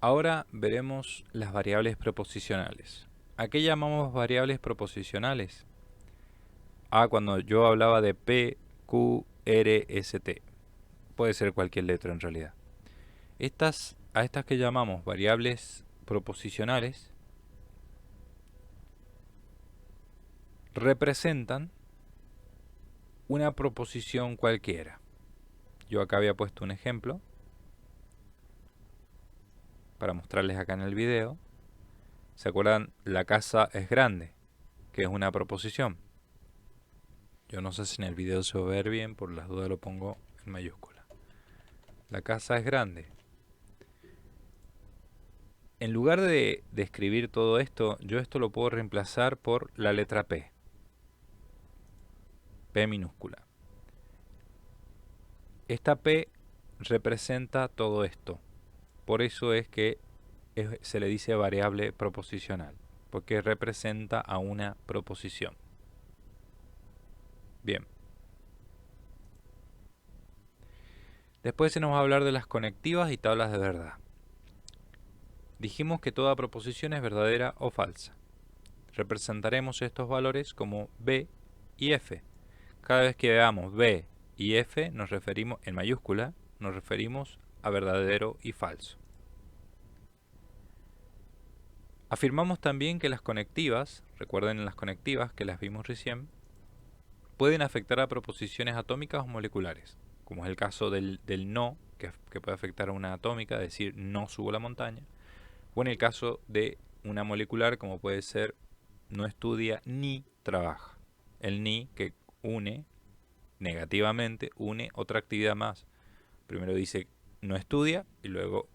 Ahora veremos las variables proposicionales. ¿A qué llamamos variables proposicionales? Cuando yo hablaba de P, Q, R, S, T. Puede ser cualquier letra en realidad. A estas que llamamos variables proposicionales representan una proposición cualquiera. Yo acá había puesto un ejemplo para mostrarles acá en el video. ¿Se acuerdan? La casa es grande, que es una proposición. Yo no sé si en el video se va a ver bien, por las dudas lo pongo en mayúscula. La casa es grande. En lugar de escribir todo esto, yo esto lo puedo reemplazar por la letra P. P minúscula. Esta P representa todo esto. Por eso es que se le dice variable proposicional, porque representa a una proposición. Bien. Después se nos va a hablar de las conectivas y tablas de verdad. Dijimos que toda proposición es verdadera o falsa. Representaremos estos valores como B y F. Cada vez que veamos B y F nos referimos, en mayúscula, nos referimos a verdadero y falso. Afirmamos también que las conectivas, recuerden las conectivas que las vimos recién, pueden afectar a proposiciones atómicas o moleculares, como es el caso del no, que puede afectar a una atómica, decir no subo la montaña, o en el caso de una molecular, como puede ser no estudia ni trabaja. El ni que une negativamente, une otra actividad más. Primero dice no estudia y luego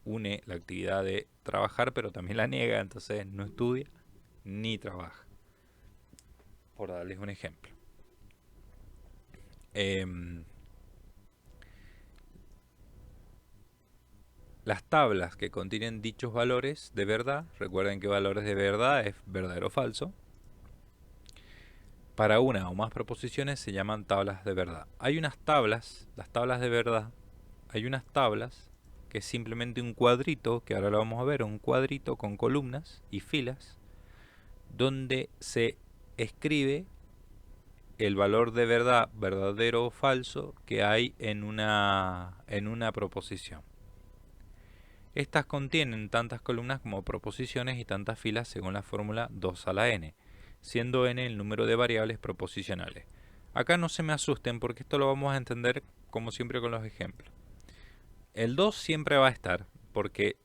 une la actividad de trabajar, pero también la niega, entonces no estudia ni trabaja. Por darles un ejemplo. Las tablas que contienen dichos valores de verdad, recuerden que valores de verdad es verdadero o falso, para una o más proposiciones se llaman tablas de verdad. Hay unas tablas, las tablas de verdad, hay unas tablas que es simplemente un cuadrito, que ahora lo vamos a ver, un cuadrito con columnas y filas, donde se escribe el valor de verdad, verdadero o falso, que hay en una proposición. Estas contienen tantas columnas como proposiciones y tantas filas según la fórmula 2 a la n, siendo n el número de variables proposicionales. Acá no se me asusten porque esto lo vamos a entender como siempre con los ejemplos. El 2 siempre va a estar porque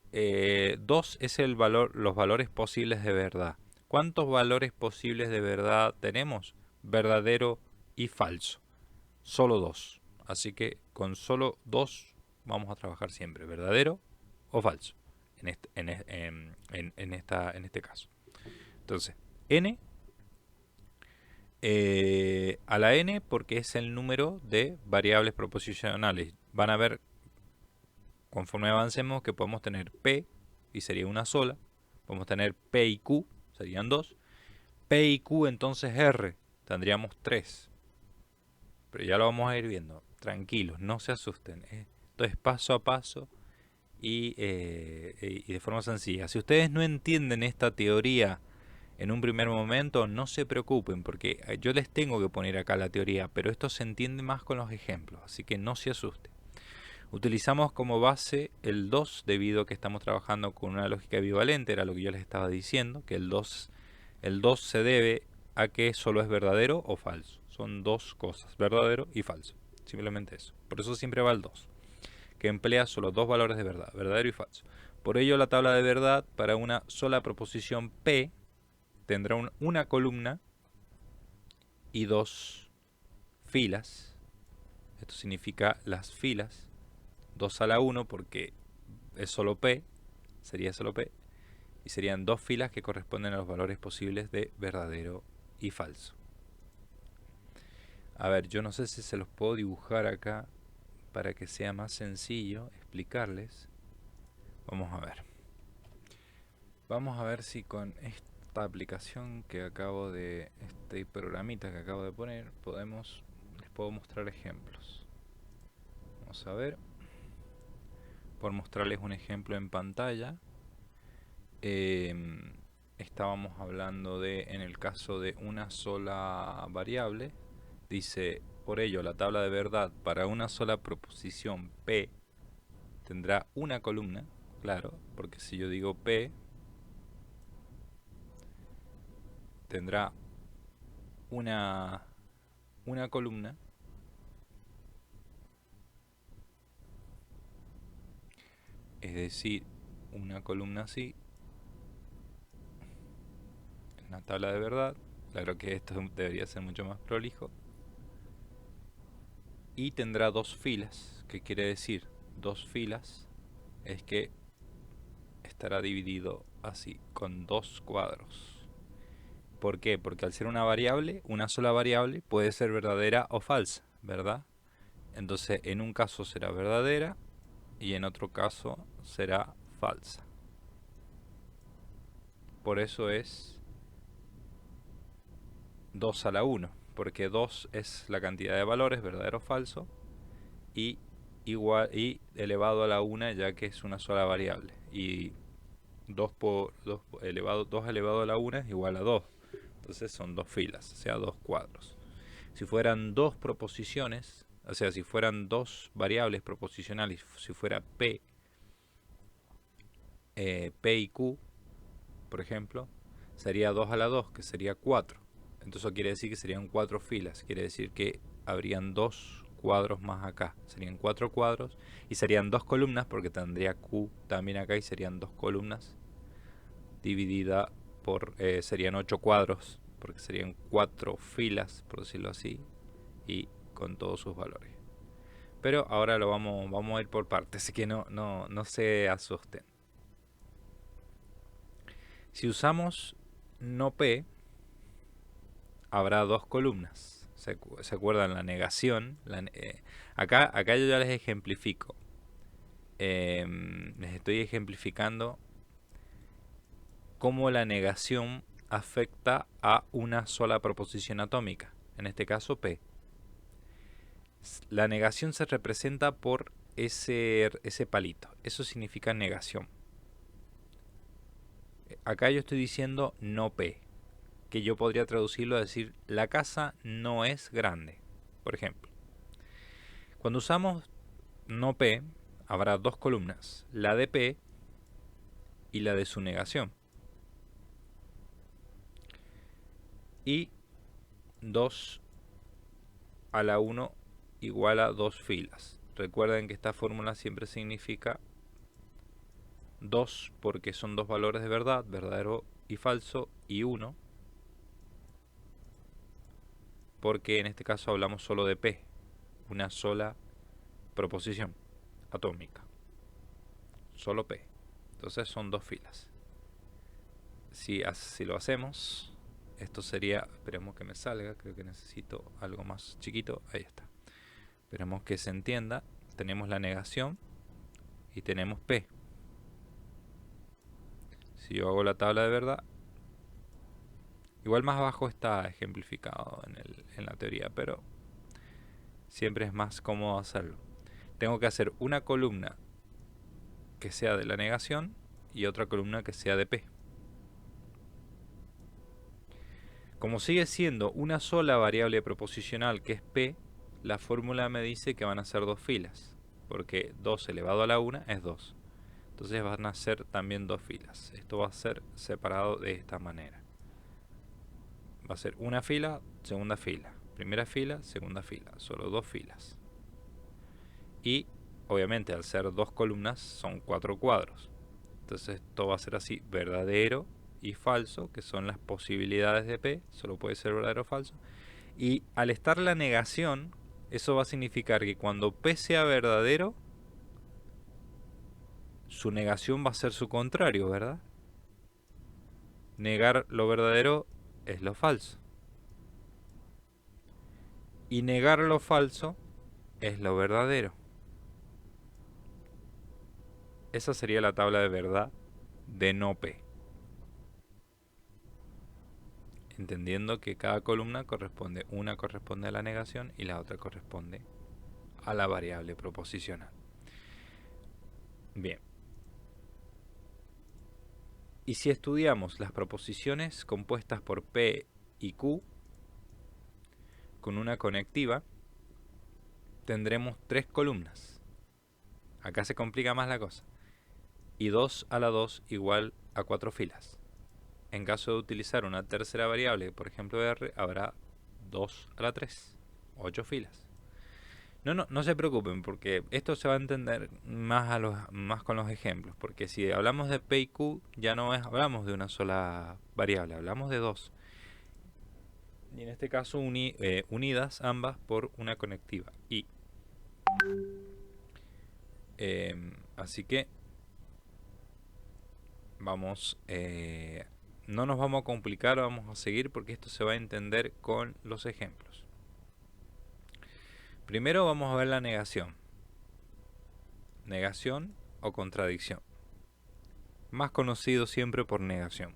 2 es los valores posibles de verdad. ¿Cuántos valores posibles de verdad tenemos? Verdadero y falso. Solo 2. Así que con solo 2 vamos a trabajar siempre. Verdadero o falso. En este caso. Entonces, n a la n porque es el número de variables proposicionales. Van a ver conforme avancemos que podemos tener p y sería una sola. Podemos tener p y q, serían dos. P y q entonces r, tendríamos 3. Pero ya lo vamos a ir viendo. Tranquilos, no se asusten. Esto es paso a paso y de forma sencilla. Si ustedes no entienden esta teoría en un primer momento, no se preocupen porque yo les tengo que poner acá la teoría, pero esto se entiende más con los ejemplos, así que no se asusten. Utilizamos como base el 2 debido a que estamos trabajando con una lógica bivalente, era lo que yo les estaba diciendo, que el 2 se debe a que solo es verdadero o falso. Son dos cosas, verdadero y falso. Simplemente eso. Por eso siempre va el 2, que emplea solo dos valores de verdad, verdadero y falso. Por ello la tabla de verdad para una sola proposición P tendrá una columna y dos filas. Esto significa las filas 2 a la 1 porque es solo P, sería solo P, y serían dos filas que corresponden a los valores posibles de verdadero y falso. A ver, yo no sé si se los puedo dibujar acá para que sea más sencillo explicarles. Vamos a ver. Vamos a ver si con esta aplicación que acabo de, este programita que acabo de poner, les puedo mostrar ejemplos. Vamos a ver. por mostrarles un ejemplo en pantalla. Estábamos hablando de, en el caso de una sola variable, dice, por ello la tabla de verdad para una sola proposición P tendrá una columna, claro, porque si yo digo P, tendrá una columna, es decir, una columna así, en la tabla de verdad. Claro que esto debería ser mucho más prolijo. Y tendrá dos filas. ¿Qué quiere decir? Dos filas es que estará dividido así, con dos cuadros. ¿Por qué? Porque al ser una variable, una sola variable, puede ser verdadera o falsa, ¿verdad? Entonces, en un caso será verdadera y en otro caso será falsa. Por eso es 2 a la 1, porque 2 es la cantidad de valores, verdadero o falso, y elevado a la 1 ya que es una sola variable. Y 2 elevado a la 1 es igual a 2. Entonces son dos filas, o sea, dos cuadros. Si fueran dos proposiciones, o sea, si fueran dos variables proposicionales, si fuera P y Q, por ejemplo, sería 2 a la 2, que sería 4. Entonces eso quiere decir que serían 4 filas. Quiere decir que habrían dos cuadros más acá. Serían 4 cuadros y serían dos columnas, porque tendría Q también acá y serían dos columnas. Dividida por, serían 8 cuadros, porque serían 4 filas, por decirlo así, y con todos sus valores. Pero ahora lo vamos a ir por partes, así que no se asusten. Si usamos no P, habrá dos columnas. ¿Se acuerdan? La negación. Acá yo ya les ejemplifico. Les estoy ejemplificando cómo la negación afecta a una sola proposición atómica. En este caso P. La negación se representa por ese palito. Eso significa negación. Acá yo estoy diciendo no P, que yo podría traducirlo a decir la casa no es grande, por ejemplo. Cuando usamos no P, habrá dos columnas, la de P y la de su negación. Y 2 a la 1 igual a dos filas. Recuerden que esta fórmula siempre significa 2 porque son dos valores de verdad, verdadero y falso, y 1 porque en este caso hablamos solo de P, una sola proposición atómica, solo P. Entonces son dos filas. Si lo hacemos, esto sería, esperemos que me salga, creo que necesito algo más chiquito, ahí está. Esperemos que se entienda. Tenemos la negación y tenemos P. Si yo hago la tabla de verdad, igual más abajo está ejemplificado en la teoría, pero siempre es más cómodo hacerlo. Tengo que hacer una columna que sea de la negación y otra columna que sea de P. Como sigue siendo una sola variable proposicional que es P, la fórmula me dice que van a ser dos filas, porque 2 elevado a la 1 es 2. Entonces van a ser también dos filas. Esto va a ser separado de esta manera. Va a ser una fila, segunda fila, primera fila, segunda fila, solo dos filas. Y obviamente al ser dos columnas son 4 cuadros. Entonces esto va a ser así, verdadero y falso, que son las posibilidades de P, solo puede ser verdadero o falso. Y al estar la negación, eso va a significar que cuando P sea verdadero, su negación va a ser su contrario, ¿verdad? Negar lo verdadero es lo falso. Y negar lo falso es lo verdadero. Esa sería la tabla de verdad de no P. Entendiendo que cada columna corresponde, una corresponde a la negación y la otra corresponde a la variable proposicional. Bien. Y si estudiamos las proposiciones compuestas por P y Q con una conectiva, tendremos 3 columnas. Acá se complica más la cosa. Y 2 a la 2 igual a 4 filas. En caso de utilizar una tercera variable, por ejemplo R, habrá 2 a la 3, 8 filas. No se preocupen, porque esto se va a entender más con los ejemplos. Porque si hablamos de P y Q, ya no hablamos de una sola variable, hablamos de 2. Y en este caso unidas ambas por una conectiva I. Así que vamos, no nos vamos a complicar, vamos a seguir porque esto se va a entender con los ejemplos. Primero vamos a ver la negación. Negación o contradicción. Más conocido siempre por negación.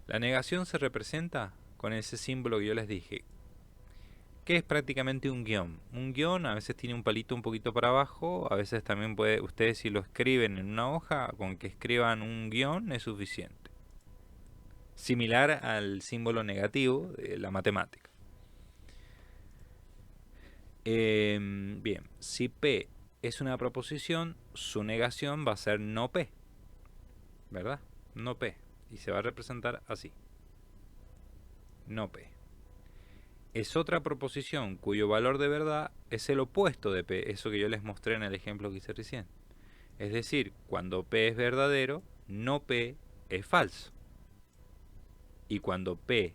La negación se representa con ese símbolo que yo les dije, que es prácticamente un guión. Un guión a veces tiene un palito un poquito para abajo, a veces también puede, ustedes si lo escriben en una hoja, con que escriban un guión es suficiente. Similar al símbolo negativo de la matemática. Bien, si P es una proposición, su negación va a ser no P, ¿verdad? No P, y se va a representar así. No P. Es otra proposición cuyo valor de verdad es el opuesto de P, eso que yo les mostré en el ejemplo que hice recién. Es decir, cuando P es verdadero, no P es falso. Y cuando P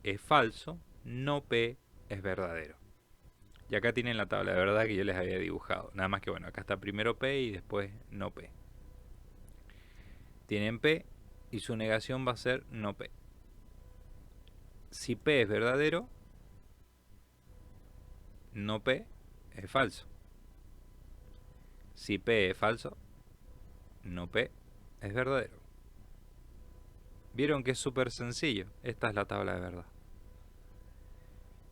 es falso, no P es verdadero. Y acá tienen la tabla de verdad que yo les había dibujado. Nada más que bueno, acá está primero P y después no P. Tienen P y su negación va a ser no P. Si P es verdadero, no P es falso. Si P es falso, no P es verdadero. Vieron que es súper sencillo. Esta es la tabla de verdad.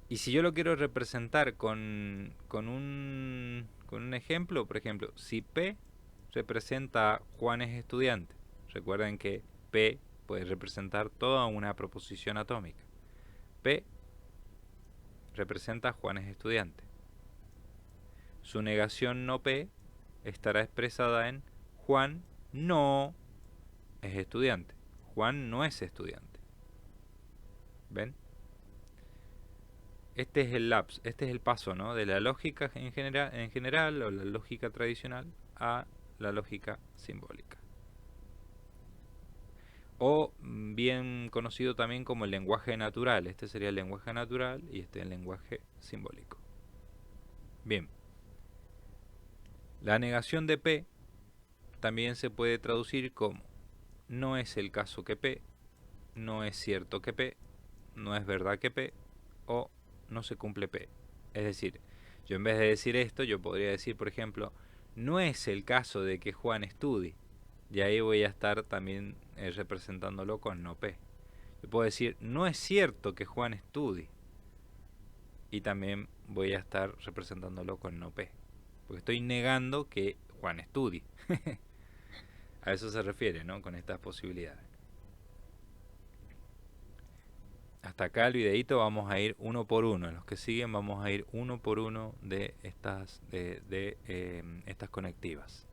Y si yo lo quiero representar con un ejemplo, por ejemplo, si P representa Juan es estudiante, recuerden que P puede representar toda una proposición atómica. P representa Juan es estudiante. Su negación no P estará expresada en Juan no es estudiante. Juan no es estudiante. ¿Ven? Este es el lapso, este es el paso, ¿no? De la lógica en general o la lógica tradicional a la lógica simbólica. O bien conocido también como el lenguaje natural. Este sería el lenguaje natural y este es el lenguaje simbólico. Bien. La negación de P también se puede traducir como no es el caso que P, no es cierto que P, no es verdad que P, o no se cumple P. Es decir, yo en vez de decir esto, yo podría decir, por ejemplo, no es el caso de que Juan estudie. Y ahí voy a estar también representándolo con no P. Yo puedo decir, no es cierto que Juan estudie. Y también voy a estar representándolo con no P. Porque estoy negando que Juan estudie. A eso se refiere, ¿no? Con estas posibilidades. Hasta acá el videito vamos a ir uno por uno. En los que siguen vamos a ir uno por uno de estas conectivas.